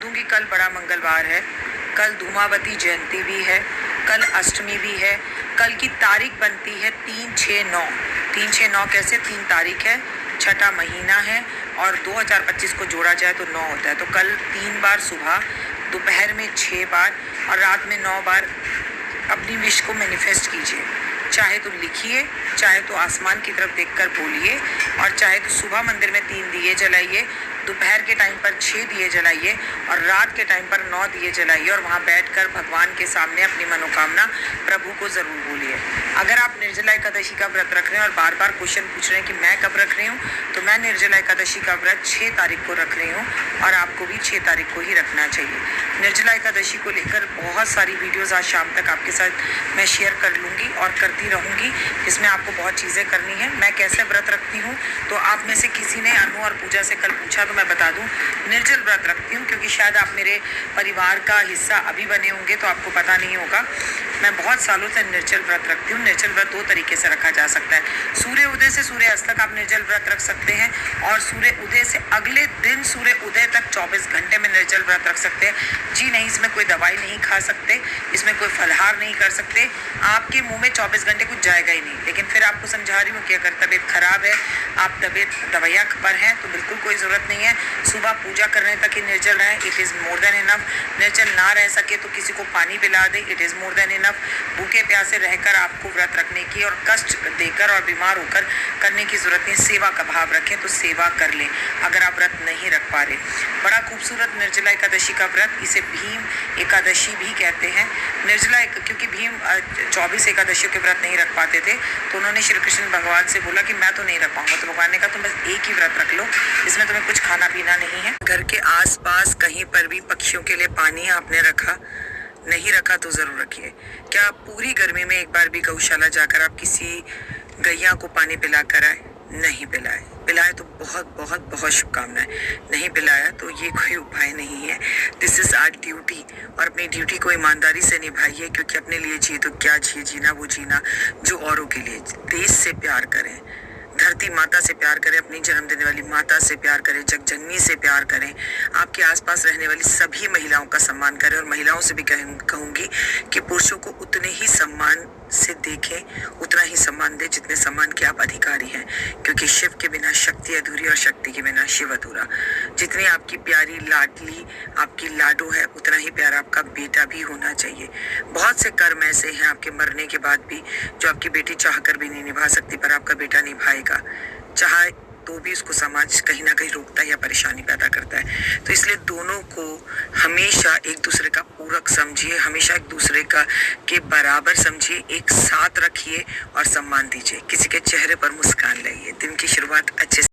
दूंगी। कल बड़ा मंगलवार है, कल धूमावती जयंती भी है, कल अष्टमी भी है। कल की तारीख बनती है 3-6-9। 3-6-9 कैसे? 3 तारीख है, छठा महीना है और 2025 को जोड़ा जाए तो 9 होता है। तो कल 3 बार सुबह, दोपहर में 6 बार और रात में 9 बार अपनी विश को मैनिफेस्ट कीजिए। चाहे तो लिखिए, चाहे तो आसमान की तरफ देखकर बोलिए और चाहे तो सुबह मंदिर में 3 दिए जलाइए, दोपहर के टाइम पर 6 दिए जलाइए और रात के टाइम पर 9 दिए जलाइए और वहाँ बैठकर भगवान के सामने अपनी मनोकामना प्रभु को ज़रूर बोलिए। अगर आप निर्जला एकादशी का व्रत रख रहे हैं और बार बार क्वेश्चन पूछ रहे हैं कि मैं कब रख रही हूँ, तो मैं निर्जला एकादशी का व्रत 6 तारीख को रख रही हूँ और आपको भी 6 तारीख को ही रखना चाहिए। निर्जला एकादशी को लेकर बहुत सारी वीडियोज़ आज शाम तक आपके साथ मैं शेयर कर लूँगी और करती रहूँगी। इसमें आपको बहुत चीज़ें करनी है। मैं कैसे व्रत रखती हूँ, तो आप में से किसी ने अनु और पूजा से कल पूछा, तो मैं बता दूं, निर्जल व्रत रखती हूँ क्योंकि शायद आप मेरे परिवार का हिस्सा अभी बने होंगे तो आपको पता नहीं होगा। मैं बहुत सालों से निर्जल व्रत रखती हूँ। निर्जल व्रत 2 तरीके से रखा जा सकता है। सूर्य उदय से सूर्य अस्त तक आप निर्जल व्रत रख सकते हैं और सूर्य उदय से अगले दिन सूर्य उदय तक 24 घंटे में निर्जल व्रत रख सकते हैं। जी नहीं, इसमें कोई दवाई नहीं खा सकते, इसमें कोई फलाहार नहीं कर सकते। आपके मुँह में 24 घंटे कुछ जाएगा ही नहीं। लेकिन फिर आपको समझा रही हूँ कि अगर तबीयत खराब है, आप दवाइयाँ पर हैं, तो बिल्कुल कोई ज़रूरत नहीं है। सुबह पूजा करने तक ही निर्जल रहें, it is more than enough. निर्जल ना रह सके तो किसी को पानी पिला दे, it is more than enough. भूखे प्यासे रहकर आपको व्रत रखने की और कष्ट देकर और बीमार होकर करने की ज़रूरत नहीं। सेवा का भाव रखें तो सेवा कर लें अगर आप व्रत नहीं रख पा रहे। बड़ा खूबसूरत निर्जला एकादशी का व्रत, इसे भीम एकादशी भी कहते हैं। निर्जला क्योंकि भीम 24 एकादशियों के व्रत नहीं रख पाते थे, तो उन्होंने श्री कृष्ण भगवान से बोला कि मैं तो नहीं रख पाऊंगा। तो भगवान ने कहा तुम बस एक ही व्रत रख लो, इसमें तुम्हें कुछ खाना पीना नहीं है। घर के आसपास कहीं पर भी पक्षियों के लिए पानी आपने रखा, नहीं रखा तो जरूर रखिए। क्या पूरी गर्मी में एक बार भी गौशाला जाकर आप किसी गैया को पानी पिला कर आए? नहीं पिलाए। पिलाए तो बहुत बहुत बहुत शुभकामनाएं। नहीं पिलाया तो ये कोई उपाय नहीं है। दिस इज आवर ड्यूटी और अपनी ड्यूटी को ईमानदारी से निभाइए, क्योंकि अपने लिए जिए तो क्या जिए, जीना वो जीना जो औरों के लिए। देश से प्यार करें, धरती माता से प्यार करें, अपनी जन्म देने वाली माता से प्यार करें, जगजननी से प्यार करें, आपके आसपास रहने वाली सभी महिलाओं का सम्मान करें। और महिलाओं से भी कहूँगी कि पुरुषों को उतने ही सम्मान से देखें, उतना ही सम्मान दें जितने सम्मान के आप अधिकारी हैं, क्योंकि शिव के बिना शक्ति अधूरी और शक्ति के बिना शिव अधूरा। जितनी आपकी प्यारी लाडली आपकी लाडो है, उतना ही प्यारा आपका बेटा भी होना चाहिए। बहुत से कर्म ऐसे हैं आपके मरने के बाद भी जो आपकी बेटी चाहकर भी नहीं निभा सकती, पर आपका बेटा निभाएगा। चाहे तो भी उसको समाज कहीं ना कहीं रोकता है या परेशानी पैदा करता है। तो इसलिए दोनों को हमेशा एक दूसरे का पूरक समझिए, हमेशा एक दूसरे का के बराबर समझिए, एक साथ रखिए और सम्मान दीजिए। किसी के चेहरे पर मुस्कान लाइए। दिन की शुरुआत अच्छे